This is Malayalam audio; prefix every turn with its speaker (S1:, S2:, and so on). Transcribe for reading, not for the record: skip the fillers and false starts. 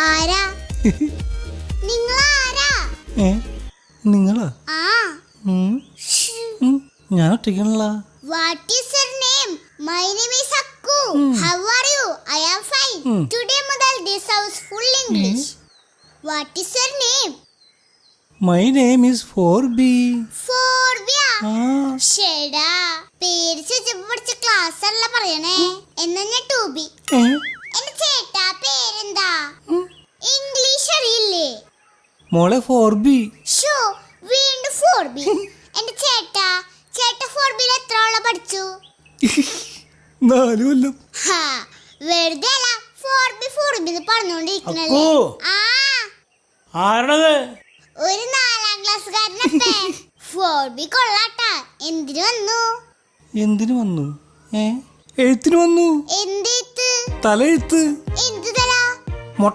S1: ആരാ നിങ്ങളാരാ?
S2: നിങ്ങളാ? ഞാൻ ഒറ്റയ്ക്കാണല്ലോ.
S1: What is your name? My name is Akku. How are you? I am fine. Today മുതൽ this house full English. What is your name?
S2: My name is 4B.
S1: 4B. ശേടാ, പേര് ചോദിച്ചപ്പോ പഠിച്ച ക്ലാസ് അല്ല പറയണേ. എന്നാ ഞാൻ 2B. എന്റെ ചേട്ടാ പേരെന്താ? ഇംഗ്ലീഷ് അറിയില്ലേ?
S2: മോളെ 4B.
S1: ഷോ വീണ്ടും 4B. എന്റെ ചേട്ടാ 4B എത്ര ആളെ പഠിച്ചു?
S2: 4 കൊല്ലം.
S1: വെറുതെ അല്ല 4B പറഞ്ഞോണ്ടിരിക്കണല്ലേ. ഒരു 4ാം ക്ലാസ്സുകാരനപ്പേ 4B കൊള്ളാട്ടാ. എന്തിനു വന്നു?
S2: എഴുത്തിന് വന്നു.
S1: എന്തെഴുത്ത്?
S2: തലയെഴുത്ത്.
S1: എന്ത്